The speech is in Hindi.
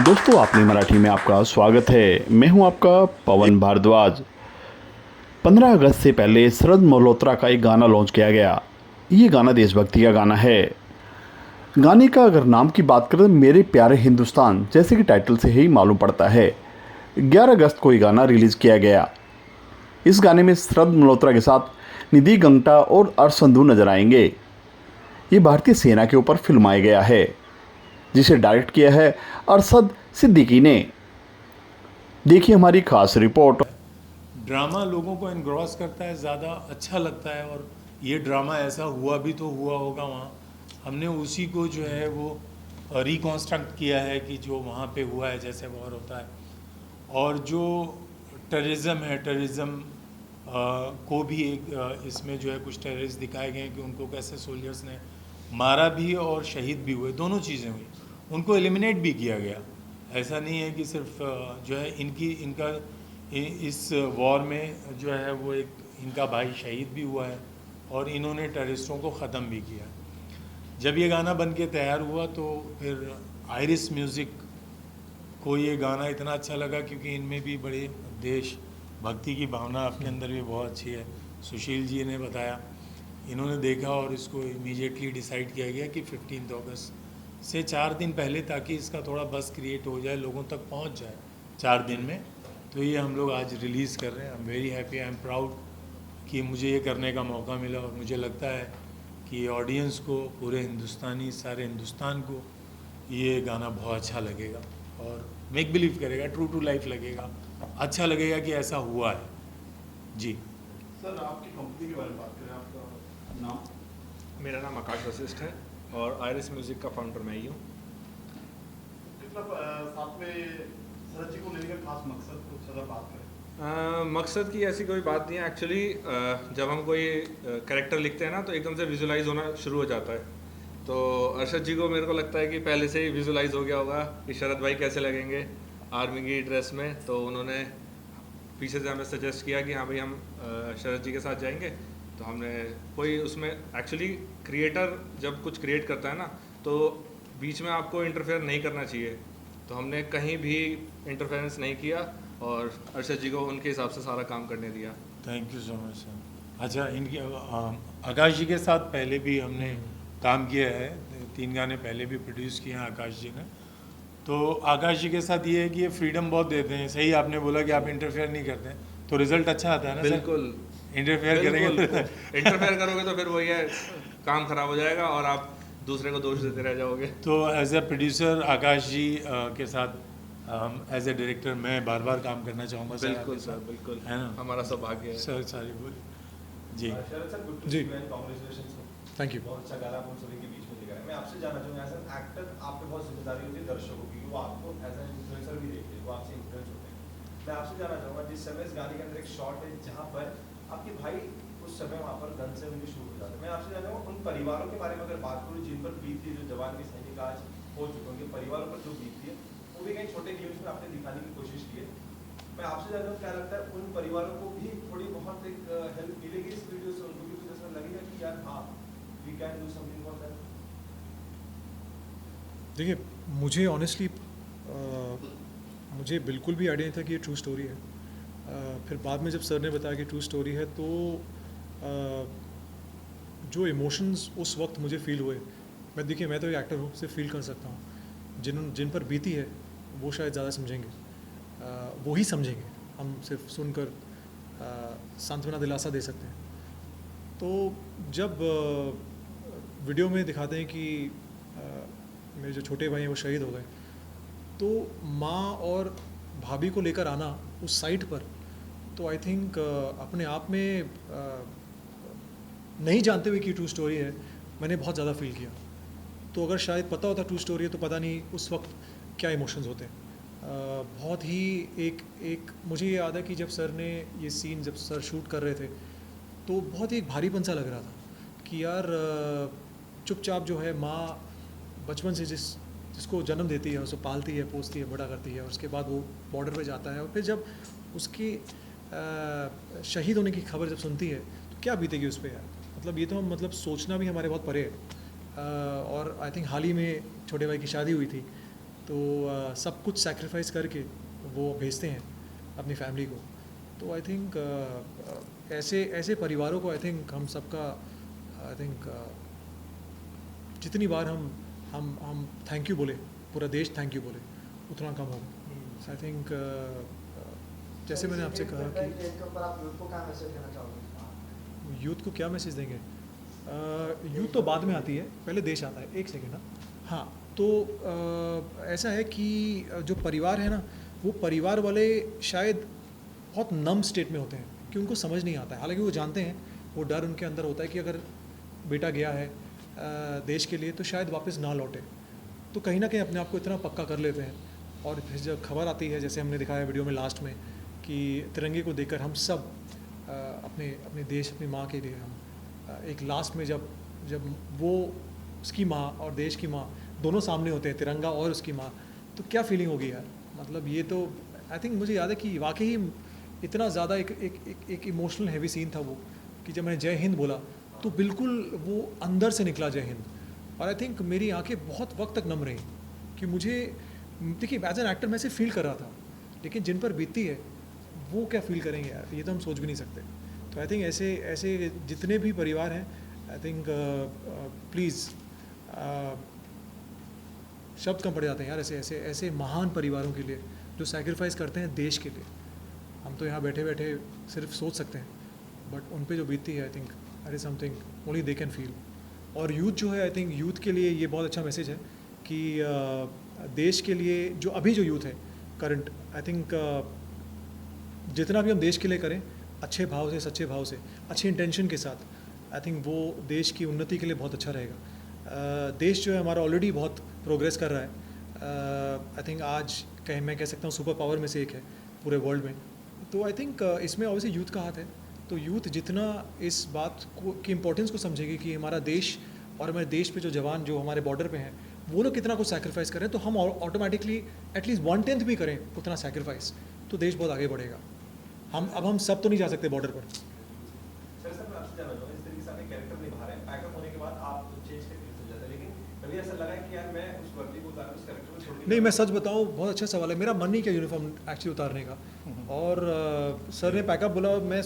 दोस्तों आपने मराठी में आपका स्वागत है। मैं हूं आपका पवन भारद्वाज। 15 अगस्त से पहले शरद मल्होत्रा का एक गाना लॉन्च किया गया। ये गाना देशभक्ति का गाना है। गाने का अगर नाम की बात करें तो मेरे प्यारे हिंदुस्तान जैसे कि टाइटल से ही मालूम पड़ता है। 11 अगस्त को ये गाना रिलीज़ किया गया। इस गाने में शरद मल्होत्रा के साथ निधि गंगटा और अर्श संधू नजर आएंगे। ये भारतीय सेना के ऊपर फिल्माया गया है, जिसे डायरेक्ट किया है अरशद सिद्दीकी ने। देखिए हमारी खास रिपोर्ट। ड्रामा लोगों को एनग्रॉस करता है, ज़्यादा अच्छा लगता है। और ये ड्रामा ऐसा हुआ भी तो हुआ होगा वहाँ, हमने उसी को जो है वो रिकॉन्स्ट्रक्ट किया है कि जो वहाँ पे हुआ है जैसे वॉर होता है। और जो टेररिज्म है, टेररिज्म को भी एक इसमें जो है कुछ टेररिस्ट दिखाए गए हैं कि उनको कैसे सोल्जर्स ने मारा भी और शहीद भी हुए, दोनों चीज़ें हुई। उनको एलिमिनेट भी किया गया। ऐसा नहीं है कि सिर्फ जो है इनका इस वॉर में जो है वो एक इनका भाई शहीद भी हुआ है और इन्होंने टेररिस्टों को ख़त्म भी किया। जब ये गाना बन के तैयार हुआ तो फिर आयरिस म्यूज़िक को ये गाना इतना अच्छा लगा, क्योंकि इनमें भी बड़े देश भक्ति की भावना आपके अंदर भी बहुत अच्छी है। सुशील जी ने बताया, इन्होंने देखा और इसको इमीडिएटली डिसाइड किया गया कि 15 अगस्त से 4 दिन पहले, ताकि इसका थोड़ा बस क्रिएट हो जाए, लोगों तक पहुंच जाए 4 दिन में। तो ये हम लोग आज रिलीज़ कर रहे हैं। I am very happy, I am proud कि मुझे ये करने का मौका मिला। और मुझे लगता है कि ऑडियंस को, पूरे हिंदुस्तानी, सारे हिंदुस्तान को ये गाना बहुत अच्छा लगेगा और मेक बिलीव करेगा, ट्रू टू लाइफ लगेगा, अच्छा लगेगा कि ऐसा हुआ है। जी सर आपकी कंपनी के बारे में बात करें, आपका नाम? मेरा नाम आकाश वशिष्ठ है और आयरिस म्यूज़िक का फाउंडर मैं ही हूँ। मतलब साथ में शरद जी को लेने का खास मकसद कुछ ज़्यादा बात करें। मकसद की ऐसी कोई बात नहीं है एक्चुअली। जब हम कोई कैरेक्टर लिखते हैं ना तो एकदम से विजुलाइज होना शुरू हो जाता है। तो अरशद जी को मेरे को लगता है कि पहले से ही विजुलाइज हो गया होगा कि शरद भाई कैसे लगेंगे आर्मी की ड्रेस में। तो उन्होंने पीछे से हमें सजेस्ट किया कि हाँ भाई हम शरद जी के साथ जाएंगे। तो हमने कोई उसमें एक्चुअली क्रिएटर जब कुछ क्रिएट करता है ना तो बीच में आपको इंटरफेयर नहीं करना चाहिए। तो हमने कहीं भी इंटरफेरेंस नहीं किया और अरशद जी को उनके हिसाब से सारा काम करने दिया। Thank you so much sir. अच्छा, इनके आकाश जी के साथ पहले भी हमने काम किया है, 3 गाने पहले भी प्रोड्यूस किए हैं आकाश जी ने। तो आकाश जी के साथ ये है कि ये फ्रीडम बहुत देते हैं। सही आपने बोला कि आप इंटरफेयर नहीं करते हैं तो रिजल्ट अच्छा आता है ना। बिल्कुल, इंटरफेयर करेंगे इंटरफेयर करोगे तो फिर वही है, काम खराब हो जाएगा और आप दूसरे को दोष देते रह जाओगे। तो एज ए प्रोड्यूसर आकाश जी के साथ हम एज ए डायरेक्टर मैं बार बार काम करना चाहूँगा सर। बिल्कुल आपके सर, साथ, बिल्कुल, है ना हमारा सौभाग्य है। सर? सारी बोली जी। जी, कांग्रेचुलेशंस हो, थैंक यू। बहुत अच्छा गाना आप उन सभी के बीच में लेकर आए। मैं आपसे जानना चाहूँगा, एज एन एक्टर आप पे बहुत जिम्मेदारी होती है दर्शकों की, वो आपको एज एन इन्फ्लुएंसर भी देखते हैं, वो आपसे इन्फ्लुएंस होते हैं। मैं आपसे जानना चाहूँगा, जिस समय इस गाने के अंदर एक शॉट है जहाँ पर आपके भाई उस समय वहाँ पर गन से उनके शूट हो जाते हैं, मैं आपसे जानना चाहूँगा उन परिवारों के बारे में अगर बात करूँ जिन पर बीती है, जो जवान के सैनिक आज हो चुके हैं, उनके परिवारों पर जो बीती है वो भी कहीं छोटे क्लिप्स में आपने दिखाने की कोशिश की है। मैं आपसे जानना क्या लगता है उन परिवारों को भी थोड़ी बहुत एक हेल्प मिलेगी इस वीडियो से, उनको भी कुछ ऐसा लगेगा कि यार हाँ we can do something for that? देखिए, मुझे ऑनेस्टली मुझे बिल्कुल भी आइडिया नहीं था कि ये ट्रू स्टोरी है। फिर बाद में जब सर ने बताया कि ट्रू स्टोरी है तो जो इमोशंस उस वक्त मुझे फील हुए, मैं तो एक एक्टर हूँ, सिर्फ फील कर सकता हूँ। जिन पर बीती है वो शायद ज़्यादा समझेंगे, वो ही समझेंगे। हम सिर्फ सुनकर सांत्वना दिलासा दे सकते हैं। तो जब वीडियो में दिखाते हैं कि मेरे जो छोटे भाई हैं वो शहीद हो गए, तो माँ और भाभी को लेकर आना उस साइट पर, तो आई थिंक अपने आप में नहीं जानते हुए कि ट्रू स्टोरी है, मैंने बहुत ज़्यादा फील किया। तो अगर शायद पता होता ट्रू स्टोरी है तो पता नहीं उस वक्त क्या इमोशंस होते हैं। बहुत ही एक मुझे ये याद है कि जब सर ने ये सीन, जब सर शूट कर रहे थे तो बहुत ही एक भारीपन सा लग रहा था कि यार चुपचाप जो है माँ बचपन से जिसको जन्म देती है, उसे पालती है, पोसती है, बड़ा करती है, और उसके बाद वो बॉर्डर पे जाता है और फिर जब उसकी शहीद होने की खबर जब सुनती है तो क्या बीतेगी उस पर यार। मतलब ये तो हम मतलब सोचना भी हमारे बहुत परे है। और आई थिंक हाल ही में छोटे भाई की शादी हुई थी, तो सब कुछ सैक्रिफाइस करके वो भेजते हैं अपनी फैमिली को। तो आई थिंक ऐसे ऐसे परिवारों को आई थिंक हम सबका आई थिंक जितनी बार हम थैंक यू बोले, पूरा देश थैंक यू बोले, उतना कम होगा। आई थिंक जैसे मैंने आपसे कहा कि इसके ऊपर आप यूथ को क्या मैसेज देना चाहोगे? यूथ को क्या मैसेज देंगे? यूथ तो बाद में आती है, पहले देश आता है। एक सेकेंड ना। हाँ, तो ऐसा है कि जो परिवार है ना, वो परिवार वाले शायद बहुत नम स्टेट में होते हैं कि उनको समझ नहीं आता है। हालांकि वो जानते हैं, वो डर उनके अंदर होता है कि अगर बेटा गया है देश के लिए तो शायद वापस ना लौटे। तो कहीं ना कहीं अपने आप को इतना पक्का कर लेते हैं। और फिर जब खबर आती है, जैसे हमने दिखाया वीडियो में लास्ट में, कि तिरंगे को देखकर हम सब अपने देश, अपनी माँ के लिए हम एक लास्ट में जब वो उसकी माँ और देश की माँ दोनों सामने होते हैं, तिरंगा और उसकी माँ, तो क्या फीलिंग होगी यार। मतलब ये तो आई थिंक मुझे याद है कि वाकई इतना ज़्यादा एक इमोशनल हैवी सीन था वो, कि जब मैंने जय हिंद बोला तो बिल्कुल वो अंदर से निकला जय हिंद। और आई थिंक मेरी आंखें बहुत वक्त तक नम रही कि मुझे, देखिए एज एन एक्टर मैं सिर्फ फील कर रहा था, लेकिन जिन पर बीतती है वो क्या फील करेंगे यार, ये तो हम सोच भी नहीं सकते। तो आई थिंक ऐसे जितने भी परिवार हैं, आई थिंक प्लीज़, शब्द कम पड़ जाते हैं यार ऐसे महान परिवारों के लिए जो सैक्रिफाइस करते हैं देश के लिए। हम तो यहाँ बैठे बैठे सिर्फ सोच सकते हैं, बट उन पे जो बीतती है I think that is something only they can feel. और यूथ जो है, आई थिंक यूथ के लिए ये बहुत अच्छा मैसेज है कि देश के लिए जो अभी जो यूथ है करंट, आई थिंक जितना भी हम देश के लिए करें अच्छे भाव से, सच्चे भाव से, अच्छे इंटेंशन के साथ, आई थिंक वो देश की उन्नति के लिए बहुत अच्छा रहेगा। देश जो है हमारा ऑलरेडी बहुत प्रोग्रेस कर रहा है। आई थिंक आज मैं कह सकता हूँ सुपर पावर में से एक है पूरे वर्ल्ड में। तो आई थिंक इसमें ऑब्वियसली यूथ का हाथ है। तो यूथ जितना इस बात को की इम्पोर्टेंस को समझेगी कि हमारा देश और हमारे देश पे जो जवान जो हमारे बॉर्डर पे हैं वो लोग कितना कुछ सैक्रिफाइस करें, तो हम ऑटोमेटिकली एटलीस्ट 1/10 भी करें उतना सैक्रिफाइस, तो देश बहुत आगे बढ़ेगा। हम सब तो नहीं जा सकते बॉर्डर पर। सर मैं आपसे जानना चाहूँगा, इस तरीके से आपने कैरेक्टर निभा रहे हैं, पैकअप होने के बाद आप चेंज करके चल जाते हैं, लेकिन कभी ऐसा लगा है कि यार मैं उस वर्दी को उतार उस कैरेक्टर को छोड़ के नहीं, मैं सच बताऊं, बहुत अच्छा सवाल है। मेरा मन नहीं किया यूनिफॉर्म एक्चुअली उतारने का, और सर ने पैकअप बोला, मैं